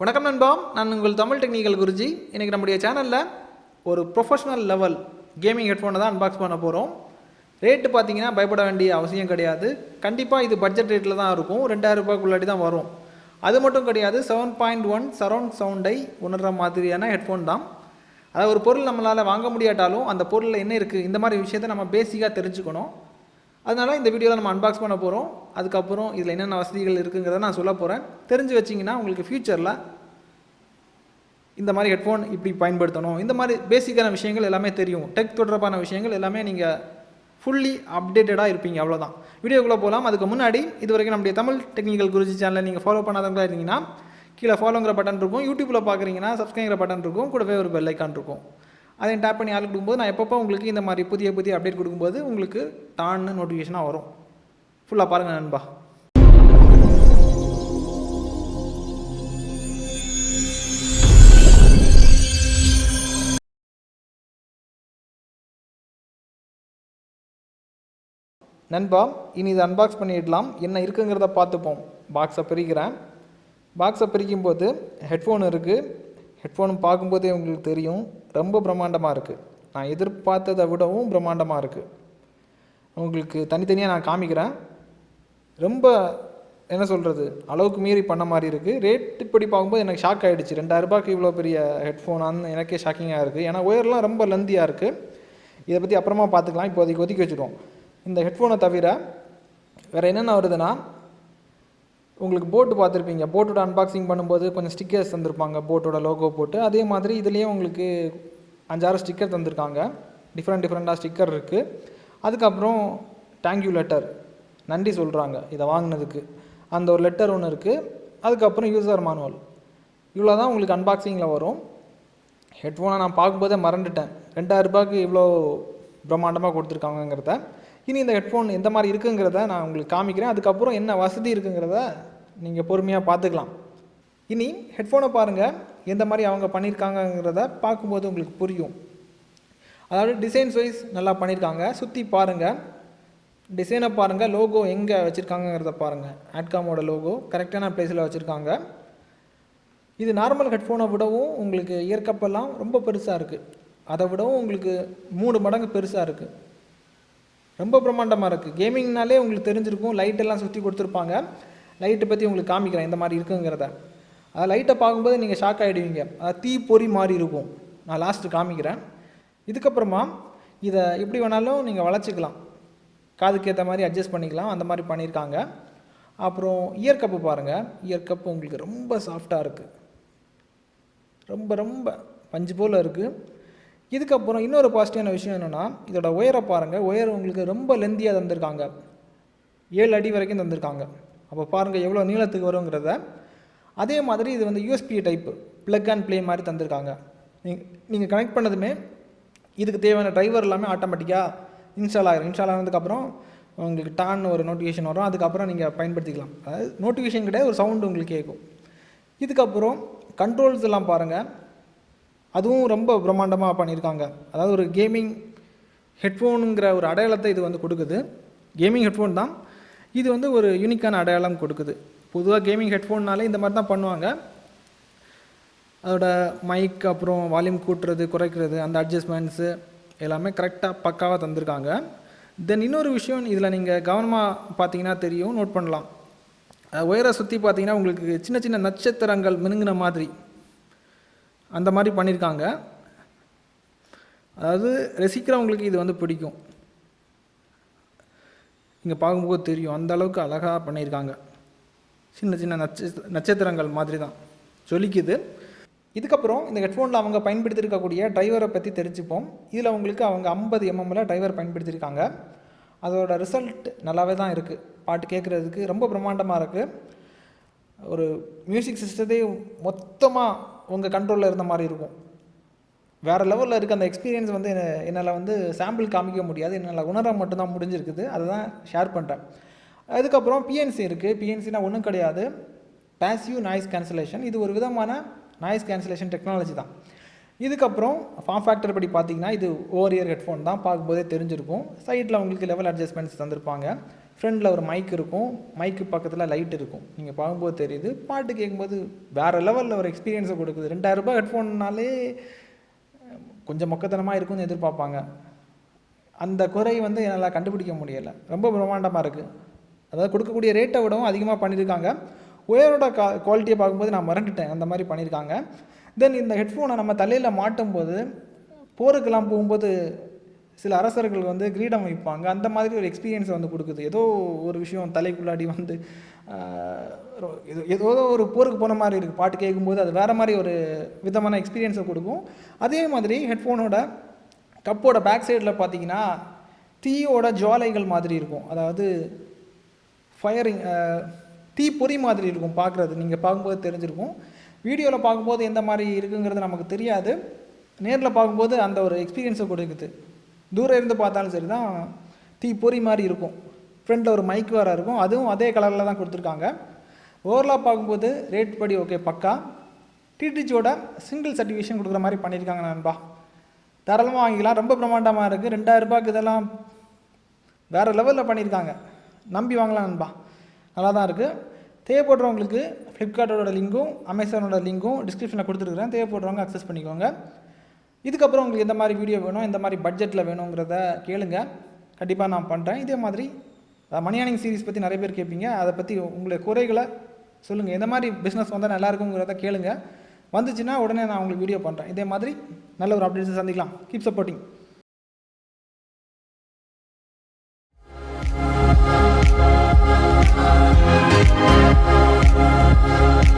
வணக்கம் நண்பா, நான் உங்கள் தமிழ் டெக்னிக்கல் குருஜி. இன்றைக்கி நம்முடைய சேனலில் ஒரு ப்ரொஃபஷனல் லெவல் கேமிங் ஹெட்ஃபோனை தான் அன்பாக்ஸ் பண்ண போகிறோம். ரேட்டு பார்த்தீங்கன்னா பயப்பட வேண்டிய அவசியம் கிடையாது. கண்டிப்பாக இது பட்ஜெட் ரேட்டில் தான் இருக்கும். 2000 ரூபாய்க்குள்ளாடி தான் வரும். அது மட்டும் கிடையாது, 7.1 சரௌண்ட் சவுண்டை உணர்கிற மாதிரியான ஹெட்ஃபோன் தான். அதாவது ஒரு பொருள் நம்மளால் வாங்க முடியாட்டாலும் அந்த பொருளில் என்ன இருக்குது, இந்த மாதிரி விஷயத்தை நம்ம பேசிக்காக தெரிஞ்சுக்கணும். அதனால் இந்த வீடியோவில் நம்ம அன்பாக்ஸ் பண்ண போகிறோம். அதுக்கப்புறம் இதில் என்னென்ன வசதிகள் இருக்குங்கிறத நான் சொல்ல போகிறேன். தெரிஞ்சு வச்சிங்கன்னா உங்களுக்கு ஃப்யூச்சரில் இந்த மாதிரி ஹெட்ஃபோன் இப்படி பயன்படுத்தணும், இந்த மாதிரி பேசிக்கான விஷயங்கள் எல்லாமே தெரியும். டெக் தொடர்பான விஷயங்கள் எல்லாமே நீங்கள் ஃபுல்லி அப்டேட்டடாக இருப்பீங்க. அவ்வளோதான். வீடியோக்குள்ளே போகலாம். அதுக்கு முன்னாடி இது வரைக்கும் நம்முடைய தமிழ் டெக்னிக்கல் குருஜி சேனலை நீங்கள் ஃபாலோ பண்ணாதவங்களா இருந்தீங்கன்னா கீழே ஃபாலோங்கிற பட்டன் இருக்கும். யூடியூப்பில் பார்க்குறீங்கன்னா சப்ஸ்கிரைங்கிற பட்டன் இருக்கும். கூடவே ஒரு பெல் ஐக்கான் இருக்கும். அதையும் டேப் பண்ணி ஆள் கொடுக்கும்போது நான் எப்பப்போ உங்களுக்கு இந்த மாதிரி புதிய அப்டேட் கொடுக்கும்போது உங்களுக்கு டான்னு நோட்டிஃபிகேஷனாக வரும். ஃபுல்லாக பாருங்கள் நண்பா. நண்பா, இனி இதை அன்பாக்ஸ் பண்ணிடலாம். என்ன இருக்குங்கிறத பார்த்துப்போம். பாக்ஸை பிரிக்கிறேன். பாக்ஸை பிரிக்கும்போது ஹெட்ஃபோன் இருக்குது. ஹெட்ஃபோன் பார்க்கும்போதே உங்களுக்கு தெரியும், ரொம்ப பிரம்மாண்டமாக இருக்குது. நான் எதிர்பார்த்ததை விடவும் பிரம்மாண்டமாக இருக்குது. உங்களுக்கு தனித்தனியாக நான் காமிக்கிறேன். ரொம்ப என்ன சொல்கிறது, அளவுக்கு மீறி பண்ண மாதிரி இருக்குது. ரேட் இப்படி பார்க்கும்போது எனக்கு ஷாக் ஆகிடுச்சு. 2000 ரூபாய்க்கு இவ்வளோ பெரிய ஹெட்ஃபோனான்னு எனக்கே ஷாக்கிங்காக இருக்குது. ஏன்னா ஒயர்லாம் ரொம்ப லெந்தியாக இருக்குது. இதை பற்றி அப்புறமா பார்த்துக்கலாம். இப்போதைக்கு ஒதுக்கி வச்சுருவோம். இந்த ஹெட்ஃபோனை தவிர வேறு என்னென்ன வருதுன்னா, உங்களுக்கு போட்டு பார்த்துருப்பீங்க. போட்டோட அன்பாக்சிங் பண்ணும்போது கொஞ்சம் ஸ்டிக்கர்ஸ் தந்திருப்பாங்க, போட்டோட லோகோ போட்டு. அதே மாதிரி இதுலேயே உங்களுக்கு 5-6 ஸ்டிக்கர் தந்திருக்காங்க. டிஃப்ரெண்ட்டாக ஸ்டிக்கர் இருக்குது. அதுக்கப்புறம் தேங்க்யூ லெட்டர், நன்றி சொல்கிறாங்க இதை வாங்கினதுக்கு. அந்த ஒரு லெட்டர் ஒன்று இருக்குது. அதுக்கப்புறம் யூசர் மேனுவல். இவ்வளோ தான் உங்களுக்கு அன்பாக்சிங்கில் வரும். ஹெட்ஃபோனை நான் பார்க்கும்போதே மறந்துட்டேன், 2000 ரூபாய்க்கு இவ்வளோ பிரம்மாண்டமாக கொடுத்துருக்காங்கங்கிறத. இனி இந்த ஹெட்ஃபோன் எந்த மாதிரி இருக்குங்கிறத நான் உங்களுக்கு காமிக்கிறேன். அதுக்கப்புறம் என்ன வசதி இருக்குங்கிறத நீங்கள் பொறுமையாக பார்த்துக்கலாம். இனி ஹெட்ஃபோனை பாருங்கள், எந்த மாதிரி அவங்க பண்ணியிருக்காங்கங்கிறத பார்க்கும்போது உங்களுக்கு புரியும். அதாவது டிசைன்ஸ் வைஸ் நல்லா பண்ணியிருக்காங்க. சுற்றி பாருங்கள், டிசைனை பாருங்கள், லோகோ எங்கே வச்சுருக்காங்கங்கிறத பாருங்கள். ADCOMோட லோகோ கரெக்டான பிளேஸில் வச்சுருக்காங்க. இது நார்மல் ஹெட்ஃபோனை விடவும் உங்களுக்கு இயற்கப்பெல்லாம் ரொம்ப பெருசாக இருக்குது. அதை விடவும் உங்களுக்கு 3 மடங்கு பெருசாக இருக்குது. ரொம்ப பிரம்மாண்டமாக இருக்குது. கேமிங்னாலே உங்களுக்கு தெரிஞ்சிருக்கும். லைட்டெல்லாம் சுற்றி கொடுத்துருப்பாங்க. லைட்டை பற்றி உங்களுக்கு காமிக்கிறேன் இந்த மாதிரி இருக்குங்கிறத. அது லைட்டை பார்க்கும்போது நீங்கள் ஷாக் ஆகிடுவீங்க. அது தீ பொறி மாதிரி இருக்கும். நான் லாஸ்ட்டு காமிக்கிறேன். இதுக்கப்புறமா இதை எப்படி வேணாலும் நீங்கள் வளைச்சிக்கலாம், காதுக்கு ஏற்ற மாதிரி அட்ஜஸ்ட் பண்ணிக்கலாம். அந்த மாதிரி பண்ணியிருக்காங்க. அப்புறம் இயர் கப்பு பாருங்கள். இயர் கப்பு உங்களுக்கு ரொம்ப சாஃப்டாக இருக்குது. ரொம்ப பஞ்சு போல் இருக்குது. இதுக்கப்புறம் இன்னொரு பாசிட்டிவான விஷயம் என்னென்னா, இதோட ஒயரை பாருங்கள். ஒயர் உங்களுக்கு ரொம்ப லெந்தியாக தந்திருக்காங்க. 7 அடி வரைக்கும் தந்திருக்காங்க. அப்போ பாருங்கள் எவ்வளோ நீளத்துக்கு வருங்கிறத. அதே மாதிரி இது வந்து USB type plug and play மாதிரி தந்திருக்காங்க. நீங்கள் கனெக்ட் பண்ணதுமே இதுக்கு தேவையான டிரைவர் எல்லாமே ஆட்டோமேட்டிக்காக இன்ஸ்டால் ஆகிடும். இன்ஸ்டால் ஆனதுக்கப்புறம் உங்களுக்கு டான்னு ஒரு நோட்டிஃபிகேஷன் வரும். அதுக்கப்புறம் நீங்கள் பயன்படுத்திக்கலாம். அதாவது நோட்டிஃபிகேஷன் கிடையாது, ஒரு சவுண்டு உங்களுக்கு கேட்கும். இதுக்கப்புறம் கண்ட்ரோல்ஸ் எல்லாம் பாருங்கள். அதுவும் ரொம்ப பிரம்மாண்டமாக பண்ணியிருக்காங்க. அதாவது ஒரு கேமிங் ஹெட்ஃபோனுங்கிற ஒரு அடையாளத்தை இது வந்து கொடுக்குது. கேமிங் ஹெட்ஃபோன் தான், இது வந்து ஒரு யூனிக்கான அடையாளம் கொடுக்குது. பொதுவாக கேமிங் ஹெட்ஃபோன்னாலே இந்த மாதிரி தான் பண்ணுவாங்க. அதோட மைக், அப்புறம் வால்யூம் கூட்டுறது குறைக்கிறது, அந்த அட்ஜஸ்ட்மெண்ட்ஸு எல்லாமே கரெக்டாக பக்காவாக தந்திருக்காங்க. தென் இன்னொரு விஷயம் இதில் நீங்கள் கவனமாக பார்த்தீங்கன்னா தெரியும், நோட் பண்ணலாம். ஒயரை சுற்றி பார்த்தீங்கன்னா உங்களுக்கு சின்ன நட்சத்திரங்கள் மினுங்கின மாதிரி அந்த மாதிரி பண்ணியிருக்காங்க. அதாவது ரசிக்கிறவங்களுக்கு இது வந்து பிடிக்கும். இங்கே பார்க்கும்போது தெரியும், அந்த அளவுக்கு அழகாக பண்ணியிருக்காங்க. சின்ன நட்சத்திரங்கள் மாதிரி தான் ஜொலிக்குது. இதுக்கப்புறம் இந்த ஹெட்ஃபோனில் அவங்க பயன்படுத்தியிருக்கக்கூடிய டிரைவரை பற்றி தெரிஞ்சுப்போம். இதில் உங்களுக்கு அவங்க 50 mmல டிரைவர் பயன்படுத்தியிருக்காங்க. அதோட ரிசல்ட் நல்லாவே தான் இருக்குது. பாட்டு கேட்குறதுக்கு ரொம்ப பிரம்மாண்டமாக இருக்குது. ஒரு மியூசிக் சிஸ்டத்தை மொத்தமாக உங்கள் கண்ட்ரோலில் இருந்த மாதிரி இருக்கும். வேறு லெவலில் இருக்குது. அந்த எக்ஸ்பீரியன்ஸ் வந்து என்னால் வந்து சாம்பிள் காமிக்க முடியாது, என்னால் உணர மட்டும்தான் முடிஞ்சிருக்குது. அதை தான் ஷேர் பண்ணுறேன். அதுக்கப்புறம் PNC இருக்குது. PNCனா ஒன்றும் கிடையாது, பேசிவ் நாய்ஸ் கேன்சலேஷன். இது ஒரு விதமான நாய்ஸ் கேன்சலேஷன் டெக்னாலஜி தான். இதுக்கப்புறம் ஃபார்ம் ஃபேக்டர் படி பார்த்தீங்கன்னா இது ஓவர் இயர் ஹெட்ஃபோன் தான், பார்க்கும்போதே தெரிஞ்சிருக்கும். சைடில் உங்களுக்கு லெவல் அட்ஜஸ்ட்மெண்ட்ஸ் தந்திருப்பாங்க. ஃப்ரண்டில் ஒரு மைக் இருக்கும், மைக்கு பக்கத்தில் லைட் இருக்கும். நீங்கள் பார்க்கும்போது தெரியுது. பாட்டு கேட்கும்போது வேறு லெவலில் ஒரு எக்ஸ்பீரியன்ஸை கொடுக்குது. ரூ. 2000 ஹெட்ஃபோன்னாலே கொஞ்சம் மொக்கத்தனமாக இருக்கும்னு எதிர்பார்ப்பாங்க. அந்த குறை வந்து என்னால் கண்டுபிடிக்க முடியலை. ரொம்ப பிரம்மாண்டமாக இருக்குது. அதாவது கொடுக்கக்கூடிய ரேட்டை விடவும் அதிகமாக பண்ணியிருக்காங்க. ஒயரோட குவாலிட்டியை பார்க்கும்போது நான் மறந்துட்டேன், அந்த மாதிரி பண்ணியிருக்காங்க. தென் இந்த ஹெட்ஃபோனை நம்ம தலையில் மாட்டும்போது போருக்கெல்லாம் போகும்போது சில அரசர்கள் வந்து கிரீடம் வைப்பாங்க. அந்த மாதிரி ஒரு எக்ஸ்பீரியன்ஸை வந்து கொடுக்குது. ஏதோ ஒரு விஷயம் தலைக்குள்ளாடி வந்து ஏதோ ஒரு போருக்கு போன மாதிரி இருக்குது. பாட்டு கேட்கும்போது அது வேறு மாதிரி ஒரு விதமான எக்ஸ்பீரியன்ஸை கொடுக்கும். அதே மாதிரி ஹெட்ஃபோனோட கப்போட பேக் சைடில் பார்த்தீங்கன்னா தீயோட ஜுவாலைகள் மாதிரி இருக்கும். அதாவது ஃபயரிங் தீப்பொறி மாதிரி இருக்கும் பார்க்குறது. நீங்கள் பார்க்கும்போது தெரிஞ்சிருக்கும். வீடியோவில் பார்க்கும்போது எந்த மாதிரி இருக்குங்கிறது நமக்கு தெரியாது. நேரில் பார்க்கும்போது அந்த ஒரு எக்ஸ்பீரியன்ஸை கொடுக்குது. தூரம் இருந்து பார்த்தாலும் சரி தான் தீப்பொறி மாதிரி இருக்கும். ஃப்ரண்டில் ஒரு மைக் வேறு இருக்கும். அதுவும் அதே கலரில் தான் கொடுத்துருக்காங்க. ஓவரலாக பார்க்கும்போது ரேட் படி ஓகே, பக்கா. டிடிஜியோட சிங்கிள் சர்டிஃபிகேஷன் கொடுக்குற மாதிரி பண்ணியிருக்காங்க நண்பா. தாராளமாக வாங்கிக்கலாம். ரொம்ப பிரம்மாண்டமாக இருக்குது. 2000 ரூபாய்க்கு இதெல்லாம் வேறு லெவலில் பண்ணியிருக்காங்க. நம்பி வாங்கலாம் நண்பா. நல்லா தான் இருக்குது. தேவைப்படுறவங்களுக்கு ஃப்ளிப்கார்ட்டோட லிங்க்கும் அமேசானோட லிங்க்கும் டிஸ்கிரிப்ஷனில் கொடுத்துருக்குறேன். தேவைப்படுறவங்க அக்சஸ் பண்ணிக்கோங்க. இதுக்கப்புறம் உங்களுக்கு எந்த மாதிரி வீடியோ வேணும், எந்த மாதிரி பட்ஜெட்டில் வேணுங்கிறத கேளுங்க. கண்டிப்பாக நான் பண்ணுறேன். இதே மாதிரி மணி ஏர்னிங் சீரிஸ் பற்றி நிறைய பேர் கேட்பீங்க. அதை பற்றி உங்களுடைய குறைகளை சொல்லுங்கள். எந்த மாதிரி பிஸ்னஸ் வந்தால் நல்லாயிருக்குங்கிறத கேளுங்க. வந்துச்சுன்னா உடனே நான் உங்களுக்கு வீடியோ பண்ணுறேன். இதே மாதிரி நல்ல ஒரு அப்டேட்ஸை சந்திக்கலாம். Keep supporting.